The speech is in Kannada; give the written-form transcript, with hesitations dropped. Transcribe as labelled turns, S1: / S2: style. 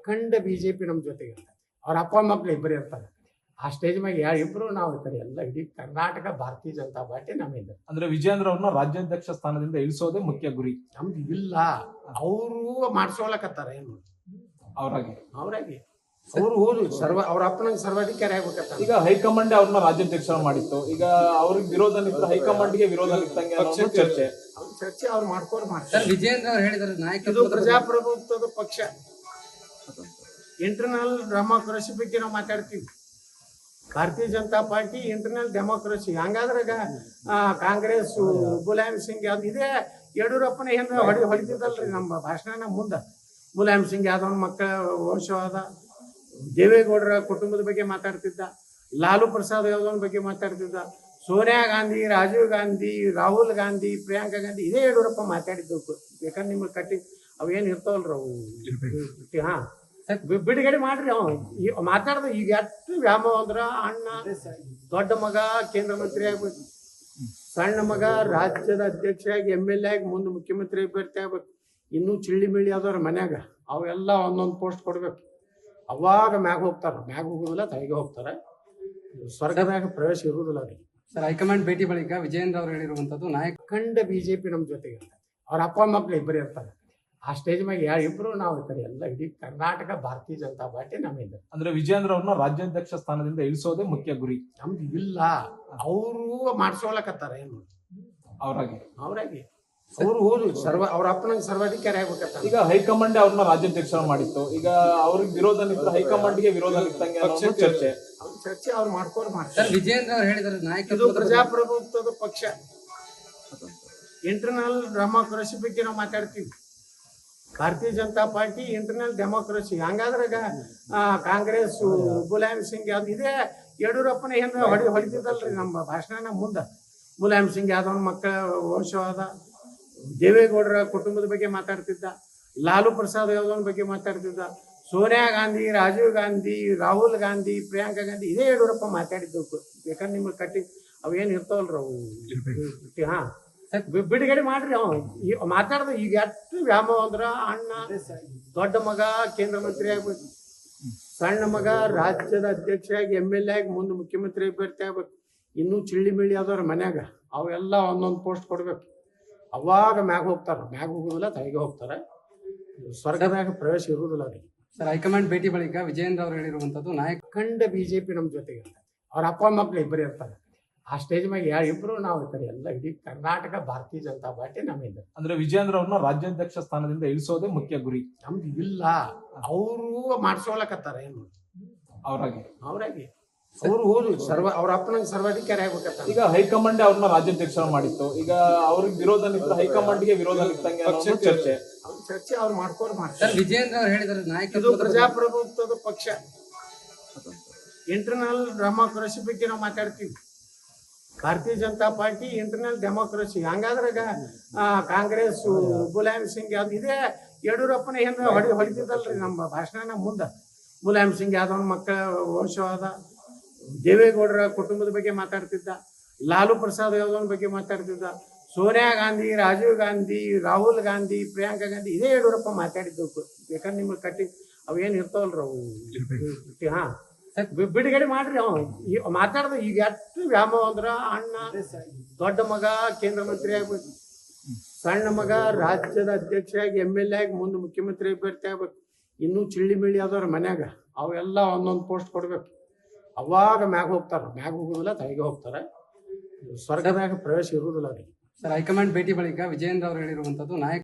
S1: ಅಖಂಡ ಬಿಜೆಪಿ ನಮ್ಮ ಜೊತೆಗೆ ಇರ್ತದೆ. ಅವ್ರ ಅಪ್ಪ ಮಕ್ಳು ಇಬ್ಬರು ಇರ್ತಾರೆ. ಆ ಸ್ಟೇಜ್ ಮ್ಯಾಗ ಇಬ್ರು ನಾವು ಇರ್ತಾರೆ. ಎಲ್ಲ ಇಡೀ ಕರ್ನಾಟಕ ಭಾರತೀಯ ಜನತಾ ಪಾರ್ಟಿ ನಮ್ಮಿಂದ.
S2: ಅಂದ್ರೆ ವಿಜಯೇಂದ್ರ ಅವ್ರನ್ನ ರಾಜ್ಯಾಧ್ಯಕ್ಷ ಸ್ಥಾನದಿಂದ ಇಳಿಸೋದೇ ಮುಖ್ಯ ಗುರಿ.
S1: ನಮ್ದು ಇಲ್ಲ, ಅವರು ಮಾಡ್ಸೋಳಕತ್ತಾರ. ಏನು
S2: ಅವರಾಗಿ
S1: ಅವರು ಹೋದ್ರು ಅವ್ರ ಅಪ್ಪನ ಸರ್ವಾಧಿಕಾರಿ ಆಗ್ಬೇಕತ್ತ.
S2: ಈಗ ಹೈಕಮಾಂಡ್ ಅವ್ರನ್ನ ರಾಜ್ಯಾಧ್ಯಕ್ಷ ಮಾಡಿತ್ತು. ಈಗ ಅವ್ರಿಗೆ ವಿರೋಧ ನಿಂತ ಹೈಕಮಾಂಡ್ಗೆ ವಿರೋಧ ನಿಂತಂಗೆ
S1: ಚರ್ಚೆ ಅವ್ರು ಮಾಡ್ತಾರೆ.
S3: ವಿಜಯೇಂದ್ರ ಅವರು ಹೇಳಿದ್ದಾರೆ ನಾಯಕ
S1: ಇದು ಪ್ರಜಾಪ್ರಭುತ್ವದ ಪಕ್ಷ. ಇಂಟರ್ನಲ್ ಡೆಮೋಕ್ರಸಿ ಬಗ್ಗೆ ನಾವು ಮಾತಾಡ್ತೀವಿ. Bharatiya Janata Party internal democracy. ಹಂಗಾದ್ರಾಗ ಕಾಂಗ್ರೆಸ್ ಮುಲಾಯಂ ಸಿಂಗ್ ಯಾವ್ದು ಇದೇ ಯಡಿಯೂರಪ್ಪನ ಏನ ಹೊಡಿತಿದ್ದಲ್ರಿ ನಮ್ಮ ಭಾಷಣ ಮುಂದೆ. ಮುಲಾಯಂ ಸಿಂಗ್ ಯಾದವನ ಮಕ್ಕಳ ವಂಶವಾದ, ದೇವೇಗೌಡರ ಕುಟುಂಬದ ಬಗ್ಗೆ ಮಾತಾಡ್ತಿದ್ದ, ಲಾಲು ಪ್ರಸಾದ್ ಯಾದವನ ಬಗ್ಗೆ ಮಾತಾಡ್ತಿದ್ದ, ಸೋನಿಯಾ ಗಾಂಧಿ, ರಾಜೀವ್ ಗಾಂಧಿ, ರಾಹುಲ್ ಗಾಂಧಿ, ಪ್ರಿಯಾಂಕಾ ಗಾಂಧಿ, ಇದೇ ಯಡಿಯೂರಪ್ಪ ಮಾತಾಡಿದ್ದವು. ಯಾಕಂದ್ರೆ ನಿಮ್ಗೆ ಕಟ್ಟಿ ಅವೇನು ಇರ್ತಾವಲ್ರಿ ಅವು. ಹಾ, ಬಿಡುಗಡೆ ಮಾಡ್ರಿ. ಅವ ಮಾತಾಡ್ದ ಈಗ ಎಷ್ಟು ವ್ಯಾಮೋಹ ಅಂದ್ರ ಅಣ್ಣ ದೊಡ್ಡ ಮಗ ಕೇಂದ್ರ ಮಂತ್ರಿ ಆಗ್ಬೇಕು, ಸಣ್ಣ ಮಗ ರಾಜ್ಯದ ಅಧ್ಯಕ್ಷ ಆಗಿ MLA ಆಗಿ ಮುಂದೆ ಮುಖ್ಯಮಂತ್ರಿ ಅಭ್ಯರ್ಥಿ ಆಗ್ಬೇಕು. ಇನ್ನೂ ಚಿಳ್ಳಿ ಮಿಳ್ಳಿ ಆದವ್ರ ಮನ್ಯಾಗ ಅವೆಲ್ಲ ಒಂದೊಂದು ಪೋಸ್ಟ್ ಕೊಡ್ಬೇಕು. ಅವಾಗ ಮ್ಯಾಗ ಹೋಗ್ತಾರ. ಮ್ಯಾಗ ಹೋಗುದಿಲ್ಲ, ತಲೆಗೆ ಹೋಗ್ತಾರೆ. ಸ್ವರ್ಗದಾಗ ಪ್ರವೇಶ ಇರುವುದಿಲ್ಲ ಅವ್ರಿಗೆ.
S3: ಸರ್, ಹೈಕಮಾಂಡ್ ಭೇಟಿ ಬಳಿಕ ವಿಜಯೇಂದ್ರ ಅವರು ಹೇಳಿರುವಂತದ್ದು ನಾಯಕ
S1: ಅಖಂಡ ಬಿಜೆಪಿ ನಮ್ಮ ಜೊತೆಗೆ ಇರ್ತದೆ. ಅವ್ರ ಅಪ್ಪ ಮಕ್ಳು ಇಬ್ಬರು ಇರ್ತಾರೆ. ಆ ಸ್ಟೇಜ್ ಮ್ಯಾಗ ಇಬ್ರು ನಾವು ಇರ್ತಾರೆ. ಎಲ್ಲ ಇಡೀ ಕರ್ನಾಟಕ ಭಾರತೀಯ ಜನತಾ ಪಾರ್ಟಿ ನಮ್ಮಿಂದ.
S2: ಅಂದ್ರೆ ವಿಜಯೇಂದ್ರ ಅವ್ರನ್ನ ರಾಜ್ಯಾಧ್ಯಕ್ಷ ಸ್ಥಾನದಿಂದ ಇಳಿಸೋದೇ ಮುಖ್ಯ ಗುರಿ.
S1: ನಮ್ದು ಇಲ್ಲ, ಅವರು ಮಾಡ್ಸೋಳಕತ್ತಾರ. ಏನು
S2: ಅವರಾಗಿ
S1: ಅವರು ಹೋದ್ರು ಅವ್ರ ಅಪ್ಪನ ಸರ್ವಾಧಿಕಾರಿ ಆಗ್ಬೇಕತ್ತ.
S2: ಈಗ ಹೈಕಮಾಂಡ್ ಅವ್ರನ್ನ ರಾಜ್ಯಾಧ್ಯಕ್ಷ ಮಾಡಿತ್ತು. ಈಗ ಅವ್ರಿಗೆ ವಿರೋಧ ನಿಂತ ಹೈಕಮಾಂಡ್ಗೆ ವಿರೋಧ ನಿಂತಂಗೆ
S1: ಚರ್ಚೆ ಅವ್ರು ಮಾಡ್ತಾರೆ.
S3: ಸರ್, ವಿಜಯೇಂದ್ರ ಅವರು ಹೇಳಿದ್ದಾರೆ ನಾಯಕ
S1: ಇದು ಪ್ರಜಾಪ್ರಭುತ್ವದ ಪಕ್ಷ. ಇಂಟರ್ನಲ್ ಡೆಮೋಕ್ರಸಿ ಬಗ್ಗೆ ನಾವು ಮಾತಾಡ್ತೀವಿ. Bharatiya Janata Party internal democracy. ಹಂಗಾದ್ರಾಗ ಕಾಂಗ್ರೆಸ್ ಮುಲಾಯಂ ಸಿಂಗ್ ಯಾವ್ದು ಇದೇ ಯಡಿಯೂರಪ್ಪನ ಏನ ಹೊಡಿತಿದ್ದಲ್ರಿ ನಮ್ಮ ಭಾಷಣ ಮುಂದೆ. ಮುಲಾಯಂ ಸಿಂಗ್ ಯಾದವನ ಮಕ್ಕಳ ವಂಶವಾದ, ದೇವೇಗೌಡರ ಕುಟುಂಬದ ಬಗ್ಗೆ ಮಾತಾಡ್ತಿದ್ದ, ಲಾಲು ಪ್ರಸಾದ್ ಯಾದವನ ಬಗ್ಗೆ ಮಾತಾಡ್ತಿದ್ದ, ಸೋನಿಯಾ ಗಾಂಧಿ, ರಾಜೀವ್ ಗಾಂಧಿ, ರಾಹುಲ್ ಗಾಂಧಿ, ಪ್ರಿಯಾಂಕಾ ಗಾಂಧಿ, ಇದೇ ಯಡಿಯೂರಪ್ಪ ಮಾತಾಡಿದ್ದವು. ಯಾಕಂದ್ರೆ ನಿಮ್ಗೆ ಕಟ್ಟಿ ಅವೇನು ಇರ್ತಾವಲ್ರಿ ಅವು. ಹಾ, ಬಿಡುಗಡೆ ಮಾಡ್ರಿ. ಅವ ಮಾತಾಡ್ದ ಈಗ ಎಷ್ಟು ವ್ಯಾಮೋಹ ಅಂದ್ರ ಅಣ್ಣ ದೊಡ್ಡ ಮಗ ಕೇಂದ್ರ ಮಂತ್ರಿ ಆಗ್ಬೇಕು, ಸಣ್ಣ ಮಗ ರಾಜ್ಯದ ಅಧ್ಯಕ್ಷ ಆಗಿ MLA ಆಗಿ ಮುಂದೆ ಮುಖ್ಯಮಂತ್ರಿ ಅಭ್ಯರ್ಥಿ ಆಗ್ಬೇಕು. ಇನ್ನೂ ಚಿಳ್ಳಿ ಮಿಳ್ಳಿ ಆದವ್ರ ಮನ್ಯಾಗ ಅವೆಲ್ಲ ಒಂದೊಂದು ಪೋಸ್ಟ್ ಕೊಡ್ಬೇಕು. ಅವಾಗ ಮ್ಯಾಗ ಹೋಗ್ತಾರ. ಮ್ಯಾಗ ಹೋಗುದಿಲ್ಲ, ತಲೆಗೆ ಹೋಗ್ತಾರೆ. ಸ್ವರ್ಗದಾಗ ಪ್ರವೇಶ ಇರುವುದಿಲ್ಲ ಅವ್ರಿಗೆ.
S3: ಸರ್, ಹೈಕಮಾಂಡ್ ಭೇಟಿ ಬಳಿಕ ವಿಜಯೇಂದ್ರ ಅವರು ಹೇಳಿರುವಂತದ್ದು ನಾಯಕ
S1: ಅಖಂಡ ಬಿಜೆಪಿ ನಮ್ಮ ಜೊತೆಗೆ ಇರ್ತದೆ. ಅವ್ರ ಅಪ್ಪ ಮಕ್ಳು ಇಬ್ಬರು ಇರ್ತಾರೆ. ಆ ಸ್ಟೇಜ್ ಮ್ಯಾಗ ಇಬ್ರು ನಾವು ಇರ್ತಾರೆ. ಎಲ್ಲ ಇಡೀ ಕರ್ನಾಟಕ ಭಾರತೀಯ ಜನತಾ ಪಾರ್ಟಿ ನಮ್ಮಿಂದ.
S2: ಅಂದ್ರೆ ವಿಜಯೇಂದ್ರ ಅವ್ರನ್ನ ರಾಜ್ಯಾಧ್ಯಕ್ಷ ಸ್ಥಾನದಿಂದ ಇಳಿಸೋದೇ ಮುಖ್ಯ ಗುರಿ.
S1: ನಮ್ದು ಇಲ್ಲ, ಅವರು ಮಾಡ್ಸೋಳಕತ್ತಾರ. ಏನು
S2: ಅವರಾಗಿ
S1: ಅವರು ಹೋದ್ರು ಅವ್ರ ಅಪ್ಪನ ಸರ್ವಾಧಿಕಾರಿ ಆಗ್ಬೇಕತ್ತ.
S2: ಈಗ ಹೈಕಮಾಂಡ್ ಅವ್ರನ್ನ ರಾಜ್ಯಾಧ್ಯಕ್ಷ ಮಾಡಿತ್ತು. ಈಗ ಅವ್ರಿಗೆ ವಿರೋಧ ನಿಂತ ಹೈಕಮಾಂಡ್ಗೆ ವಿರೋಧ ನಿಂತಂಗೆ
S1: ಚರ್ಚೆ ಅವ್ರು ಮಾಡ್ತಾರೆ.
S3: ಸರ್, ವಿಜಯೇಂದ್ರ ಅವರು ಹೇಳಿದ್ದಾರೆ ನಾಯಕ
S1: ಇದು ಪ್ರಜಾಪ್ರಭುತ್ವದ ಪಕ್ಷ. ಇಂಟರ್ನಲ್ ಡೆಮೋಕ್ರಸಿ ಬಗ್ಗೆ ನಾವು ಮಾತಾಡ್ತೀವಿ. Bharatiya Janata Party internal democracy. ಹಂಗಾದ್ರಾಗ ಕಾಂಗ್ರೆಸ್ ಮುಲಾಯಂ ಸಿಂಗ್ ಯಾವ್ದು ಇದೇ ಯಡಿಯೂರಪ್ಪನ ಏನ ಹೊಡಿತಿದ್ದಲ್ರಿ ನಮ್ಮ ಭಾಷಣ ಮುಂದೆ. ಮುಲಾಯಂ ಸಿಂಗ್ ಯಾದವನ ಮಕ್ಕಳ ವಂಶವಾದ, ದೇವೇಗೌಡರ ಕುಟುಂಬದ ಬಗ್ಗೆ ಮಾತಾಡ್ತಿದ್ದ, ಲಾಲು ಪ್ರಸಾದ್ ಯಾದವನ ಬಗ್ಗೆ ಮಾತಾಡ್ತಿದ್ದ, ಸೋನಿಯಾ ಗಾಂಧಿ, ರಾಜೀವ್ ಗಾಂಧಿ, ರಾಹುಲ್ ಗಾಂಧಿ, ಪ್ರಿಯಾಂಕಾ ಗಾಂಧಿ, ಇದೇ ಯಡಿಯೂರಪ್ಪ ಮಾತಾಡಿದ್ದವು. ಯಾಕಂದ್ರೆ ನಿಮ್ಗೆ ಕಟ್ಟಿ ಅವೇನು ಇರ್ತಾವಲ್ರಿ ಅವು. ಹಾ, ಬಿಡುಗಡೆ ಮಾಡ್ರಿ. ಅವ ಮಾತಾಡ್ದ ಈಗ ಎಷ್ಟು ವ್ಯಾಮೋಹ ಅಂದ್ರ ಅಣ್ಣ ದೊಡ್ಡ ಮಗ ಕೇಂದ್ರ ಮಂತ್ರಿ ಆಗ್ಬೇಕು, ಸಣ್ಣ ಮಗ ರಾಜ್ಯದ ಅಧ್ಯಕ್ಷ ಆಗಿ MLA ಆಗಿ ಮುಂದೆ ಮುಖ್ಯಮಂತ್ರಿ ಅಭ್ಯರ್ಥಿ ಆಗ್ಬೇಕು. ಇನ್ನೂ ಚಿಳ್ಳಿ ಮಿಳ್ಳಿ ಆದವ್ರ ಮನ್ಯಾಗ ಅವೆಲ್ಲ ಒಂದೊಂದು ಪೋಸ್ಟ್ ಕೊಡ್ಬೇಕು. ಅವಾಗ ಮ್ಯಾಗ ಹೋಗ್ತಾರ. ಮ್ಯಾಗ ಹೋಗುದಿಲ್ಲ, ತಲೆಗೆ ಹೋಗ್ತಾರೆ. ಸ್ವರ್ಗದಾಗ ಪ್ರವೇಶ ಇರುವುದಿಲ್ಲ ಅವ್ರಿಗೆ.
S3: ಸರ್, ಹೈಕಮಾಂಡ್ ಭೇಟಿ ಬಳಿಕ ವಿಜಯೇಂದ್ರ ಅವರು ಹೇಳಿರುವಂತದ್ದು ನಾಯಕ